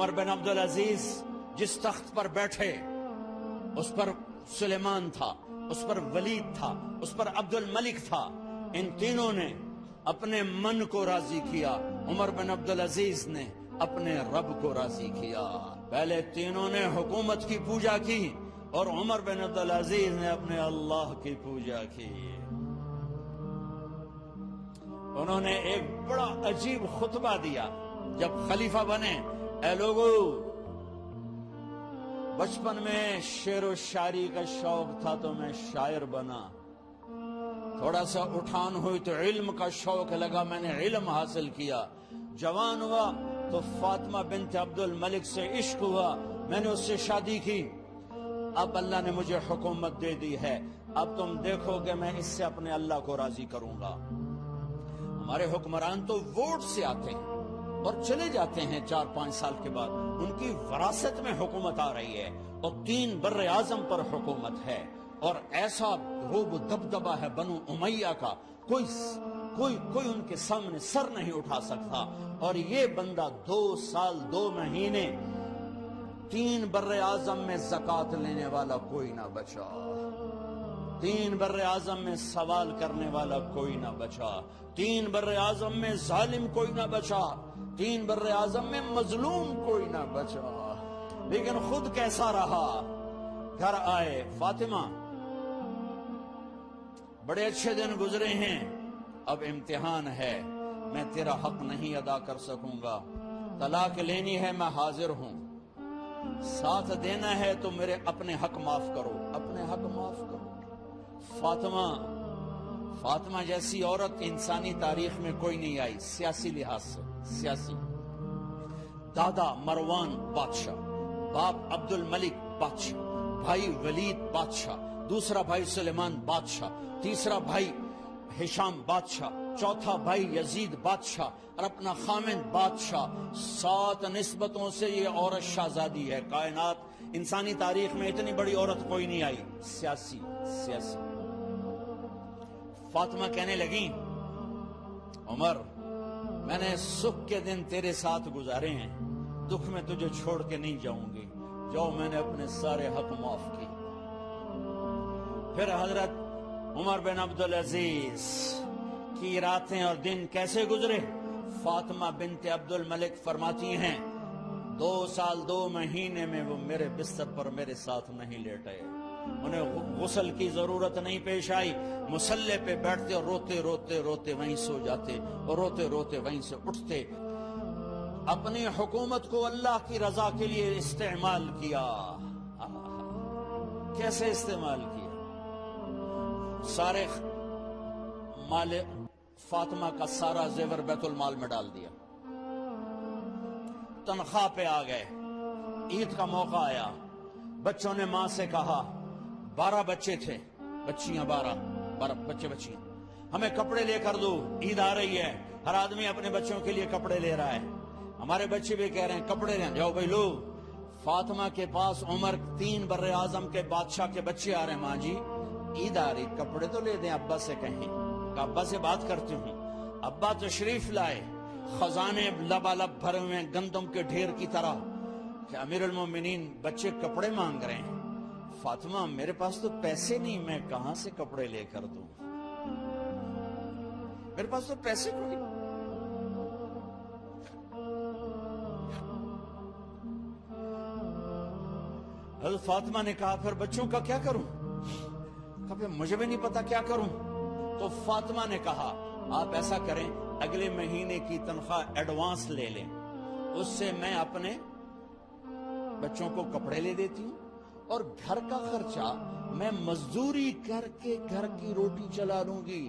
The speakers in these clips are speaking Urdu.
عمر بن عبدالعزیز جس تخت پر بیٹھے اس پر سلیمان تھا، اس پر ولید تھا، اس پر عبد الملک تھا. ان تینوں نے اپنے من کو راضی کیا، عمر بن عبدالعزیز نے اپنے رب کو راضی کیا. پہلے تینوں نے حکومت کی پوجا کی اور عمر بن عبدالعزیز نے اپنے اللہ کی پوجا کی. انہوں نے ایک بڑا عجیب خطبہ دیا جب خلیفہ بنے. اے لوگو، بچپن میں شعر و شاعری کا شوق تھا تو میں شاعر بنا، تھوڑا سا اٹھان ہوئی تو علم کا شوق لگا، میں نے علم حاصل کیا. جوان ہوا تو فاطمہ بنت عبد الملک سے عشق ہوا، میں نے اس سے شادی کی. اب اللہ نے مجھے حکومت دے دی ہے، اب تم دیکھو کہ میں اس سے اپنے اللہ کو راضی کروں گا. ہمارے حکمران تو ووٹ سے آتے ہیں اور چلے جاتے ہیں 4-5 سال کے بعد، ان کی وراثت میں حکومت آ رہی ہے اور 3 بر اعظم پر حکومت ہے اور ایسا روب و دبدبہ ہے بنو امیہ کا، کوئی ان کے سامنے سر نہیں اٹھا سکتا. اور یہ بندہ 2 سال 2 مہینے 3 بر اعظم میں زکوٰۃ لینے والا کوئی نہ بچا، 3 بر اعظم میں سوال کرنے والا کوئی نہ بچا، 3 بر اعظم میں ظالم کوئی نہ بچا، 3 بر اعظم میں مظلوم کوئی نہ بچا. لیکن خود کیسا رہا؟ گھر آئے، فاطمہ بڑے اچھے دن گزرے ہیں، اب امتحان ہے، میں تیرا حق نہیں ادا کر سکوں گا، طلاق لینی ہے میں حاضر ہوں، ساتھ دینا ہے تو میرے اپنے حق معاف کرو، اپنے حق معاف کرو. فاطمہ جیسی عورت انسانی تاریخ میں کوئی نہیں آئی، سیاسی لحاظ سے. سیاسی، دادا مروان بادشاہ، باپ عبد الملک بادشاہ، بھائی ولید بادشاہ، دوسرا بھائی سلیمان بادشاہ، تیسرا بھائی ہشام بادشاہ، چوتھا بھائی یزید بادشاہ اور اپنا خامند بادشاہ. 7 نسبتوں سے یہ عورت شہزادی ہے. کائنات انسانی تاریخ میں اتنی بڑی عورت کوئی نہیں آئی. سیاسی. فاطمہ کہنے لگیں، عمر میں نے سکھ کے دن تیرے ساتھ گزارے ہیں، دکھ میں تجھے چھوڑ کے نہیں جاؤں گی، جاؤ میں نے اپنے سارے حق معاف کی. پھر حضرت عمر بن عبدالعزیز کی راتیں اور دن کیسے گزرے؟ فاطمہ بنت عبد الملک فرماتی ہیں 2 سال 2 مہینے میں وہ میرے بستر پر میرے ساتھ نہیں لیٹے، انہیں غسل کی ضرورت نہیں پیش آئی، مصلے پہ بیٹھتے اور روتے وہیں سو جاتے اور روتے وہیں سے اٹھتے. اپنی حکومت کو اللہ کی رضا کے لیے استعمال کیا. کیسے استعمال کیا؟ سارے مال فاطمہ کا سارا زیور بیت المال میں ڈال دیا. تنخواہ پہ آ گئے، عید کا موقع آیا، بچوں نے ماں سے کہا، 12 بچے تھے، بچیاں 12 بچے بچیاں، ہمیں کپڑے لے کر دو، عید آ رہی ہے، ہر آدمی اپنے بچوں کے لیے کپڑے لے رہا ہے. ہمارے بچے بھی کہہ رہے ہیں کپڑے لیں، جاؤ بھائی لو. فاطمہ کے پاس عمر 3 بر اعظم کے بادشاہ کے بچے آ رہے ہیں، ماں جی عید آ رہی، کپڑے تو لے دیں، ابا سے کہیں. ابا سے بات کرتی ہوں. ابا تشریف لائے، خزانے لبالب بھرے ہوئے گندم کے ڈھیر کی طرح کہ امیر المومنین بچے کپڑے مانگ رہے ہیں. فاطمہ میرے پاس تو پیسے نہیں، میں کہاں سے کپڑے لے کر دوں، میرے پاس تو پیسے کوئی. حضرت فاطمہ نے کہا پھر بچوں کا کیا کروں؟ کہا پھر مجھے بھی نہیں پتا کیا کروں. تو فاطمہ نے کہا آپ ایسا کریں، اگلے مہینے کی تنخواہ ایڈوانس لے لیں، اس سے میں اپنے بچوں کو کپڑے لے دیتی ہوں اور گھر کا خرچہ میں مزدوری کر کے گھر کی روٹی چلا لوں گی.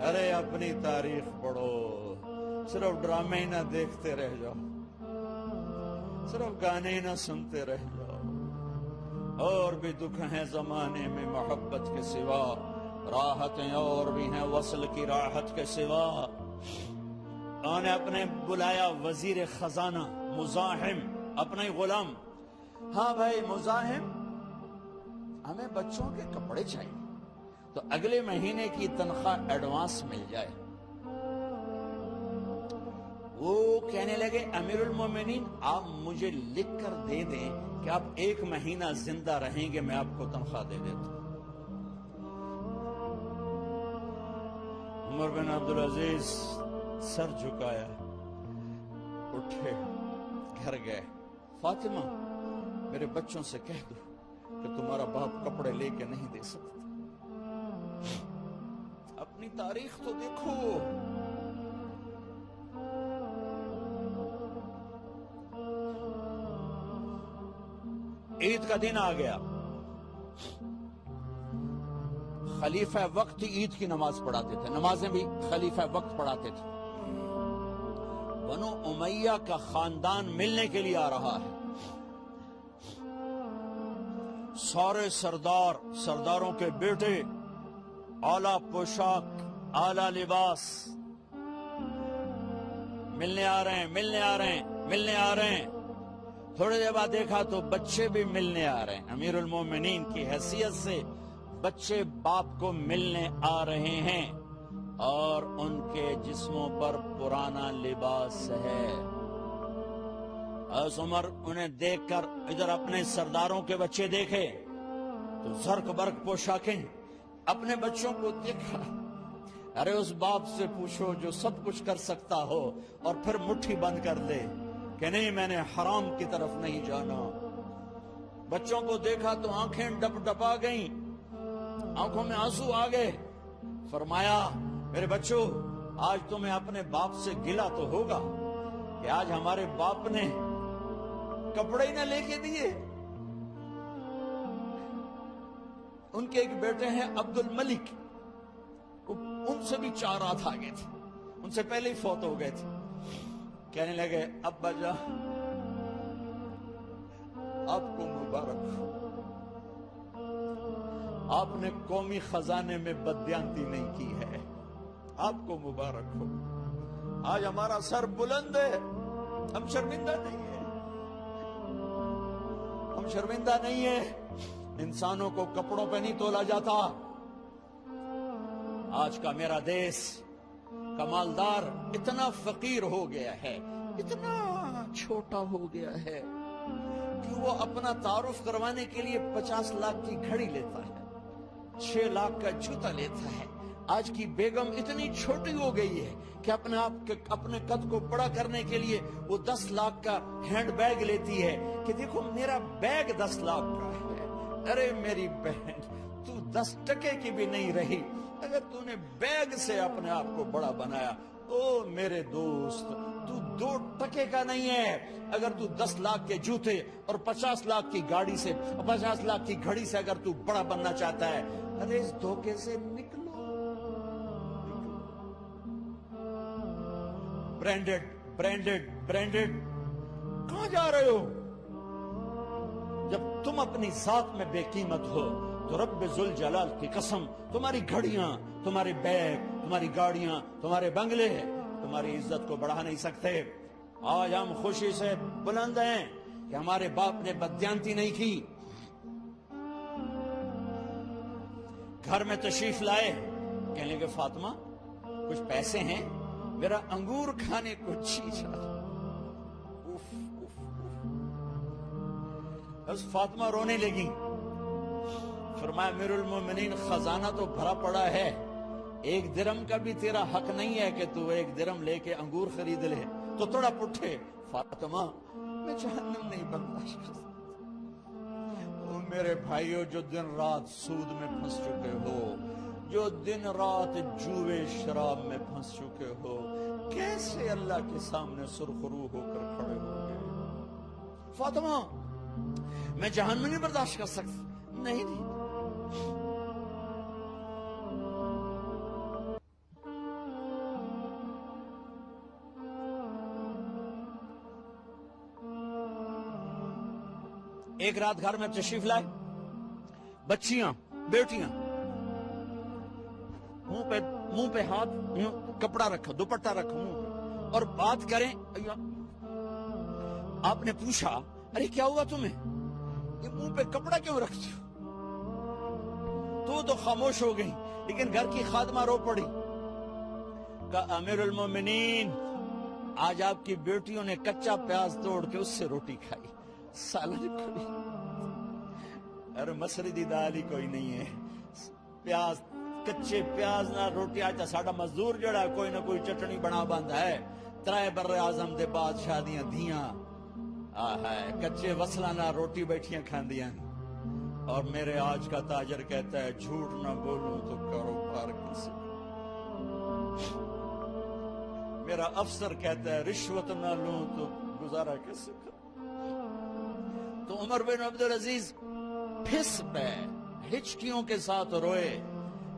ارے اپنی تاریخ پڑھو، صرف ڈرامے نہ دیکھتے رہ جاؤ، صرف گانے نہ سنتے رہ جاؤ. اور بھی دکھ ہیں زمانے میں محبت کے سوا، راحتیں اور بھی ہیں وصل کی راحت کے سوا. انہوں نے اپنے بلایا وزیر خزانہ مزاحم، اپنا ہی غلام. ہاں بھائی مزاحم، ہمیں بچوں کے کپڑے چاہیے تو اگلے مہینے کی تنخواہ ایڈوانس مل جائے. کہنے لگے امیر المومنین آپ مجھے لکھ کر دے دیں کہ آپ 1 مہینہ زندہ رہیں گے، میں آپ کو تنخواہ دے دیتا ہوں۔ عمر بن عبدالعزیز سر جھکایا، اٹھے، گھر گئے۔ فاطمہ میرے بچوں سے کہہ دو کہ تمہارا باپ کپڑے لے کے نہیں دے سکتا۔ اپنی تاریخ تو دیکھو، عید کا دن آ گیا، خلیفہ وقت عید کی نماز پڑھاتے تھے، نمازیں بھی خلیفہ وقت پڑھاتے تھے۔ بنو امیہ کا خاندان ملنے کے لیے آ رہا ہے، سارے سرداروں کے بیٹے اعلیٰ پوشاک، اعلیٰ لباس، ملنے آ رہے ہیں۔ تھوڑے دیر بعد دیکھا تو بچے بھی ملنے آ رہے ہیں۔ امیر المومنین کی حیثیت سے بچے باپ کو ملنے آ رہے ہیں اور ان کے جسموں پر پرانا لباس ہے۔ حضرت عمر انہیں دیکھ کر ادھر اپنے سرداروں کے بچے دیکھے تو زرق برق پوشاکیں، اپنے بچوں کو دیکھا۔ ارے اس باپ سے پوچھو جو سب کچھ کر سکتا ہو اور پھر مٹھی بند کر دے کہ نہیں میں نے حرام کی طرف نہیں جانا۔ بچوں کو دیکھا تو آنکھیں ڈب ڈبا گئیں، آنکھوں میں آنسو آ گئے۔ فرمایا میرے بچوں، آج تمہیں اپنے باپ سے گلہ تو ہوگا کہ آج ہمارے باپ نے کپڑے ہی نہ لے کے دیے۔ ان کے ایک بیٹے ہیں عبد الملک، ان سے بھی 4 رات آگے تھے، ان سے پہلے ہی فوت ہو گئے تھے۔ کہنے لگے ابا جان آپ کو مبارک ہو، آپ نے قومی خزانے میں بددیانتی نہیں کی ہے، آپ کو مبارک ہو۔ آج ہمارا سر بلند ہے، ہم شرمندہ نہیں ہے، انسانوں کو کپڑوں پہ نہیں تولا جاتا۔ آج کا میرا دیس کمالدار اتنا فقیر ہو گیا ہے، اتنا چھوٹا ہو گیا ہے کہ وہ اپنا تعارف کروانے کے لیے 50 لاکھ کی گھڑی لیتا ہے، 6 لاکھ کا جوتا لیتا ہے۔ آج کی بیگم اتنی چھوٹی ہو گئی ہے کہ اپنے قد کو بڑا کرنے کے لیے وہ 10 لاکھ کا ہینڈ بیگ لیتی ہے کہ دیکھو میرا بیگ 10 لاکھ کا ہے۔ ارے میری بہن، تو 10 ٹکے کی بھی نہیں رہی، اگر تو نے بیگ سے اپنے آپ کو بڑا بنایا، او میرے دوست تو 2 ٹکے کا نہیں ہے۔ اگر تو 10 لاکھ کے جوتے اور 50 لاکھ کی گاڑی سے، 50 لاکھ کی گھڑی سے اگر تو بڑا بننا چاہتا ہے، ارے اس دھوکے سے نکلو۔ برینڈڈ کہاں جا رہے ہو؟ جب تم اپنی ذات میں بے قیمت ہو تو رب ذوالجلال کی قسم، تمہاری گھڑیاں، تمہارے بیگ، تمہاری گاڑیاں، تمہارے بنگلے تمہاری عزت کو بڑھا نہیں سکتے۔ آج ہم خوشی سے بلند ہیں کہ ہمارے باپ نے بددیانتی نہیں کی۔ گھر میں تشریف لائے، کہنے لگے فاطمہ کچھ پیسے ہیں، میرا انگور کھانے کو جی چاہتا۔ بس فاطمہ رونے لگی۔ فرمایا امیر المومنین خزانہ تو بھرا پڑا ہے، 1 درہم کا بھی تیرا حق نہیں ہے کہ تو 1 درہم لے کے انگور خرید لے۔ تو تھوڑا پٹھے، فاطمہ میں جہنم نہیں برداشت کر سکتا۔ او میرے بھائیو جو دن رات سود میں پھنس چکے ہو، جو دن رات جوے شراب میں پھنس چکے ہو، کیسے اللہ کے سامنے سرخرو ہو کر کھڑے ہو گئے؟ فاطمہ میں جہنم نہیں برداشت کر سکتا۔ نہیں ایک رات گھر میں تشریف لائے، بچیاں، بیٹیاں، منہ پہ ہاتھ، کپڑا رکھا، دوپٹہ رکھا منہ پہ، اور بات کریں۔ آپ نے پوچھا ارے کیا ہوا تمہیں، یہ منہ پہ کپڑا کیوں رکھتی ہو؟ تو خاموش ہو گئی، لیکن گھر کی خادمہ رو پڑی۔ کہا امیر المومنین آج آپ کی بیٹیوں نے کچا پیاز توڑ کے اس سے روٹی کھائی، سالن کوئی، ارے مسری دی دال ہی کوئی نہیں ہے، پیاز، کچے پیاز نہ روٹی۔ آج ساڈا مزدور جڑا کوئی نہ کوئی چٹنی بنا بند ہے، ترائے بر اعظم دے بعد شادیاں دیاں کچے وصلہ نہ روٹی بیٹھیاں کھاندیاں۔ اور میرے آج کا تاجر کہتا ہے جھوٹ نہ بولوں تو کاروبار کیسے، میرا افسر کہتا ہے رشوت نہ لوں تو گزارا کیسے کروں۔ تو عمر بن عبدالعزیز پھس پہ ہچکیوں کے ساتھ روئے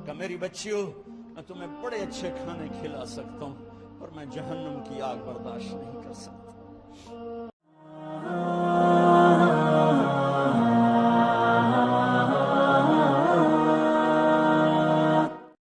کہ میری بچیوں میں تمہیں بڑے اچھے کھانے کھلا سکتا ہوں، اور میں جہنم کی آگ برداشت نہیں کر سکتا۔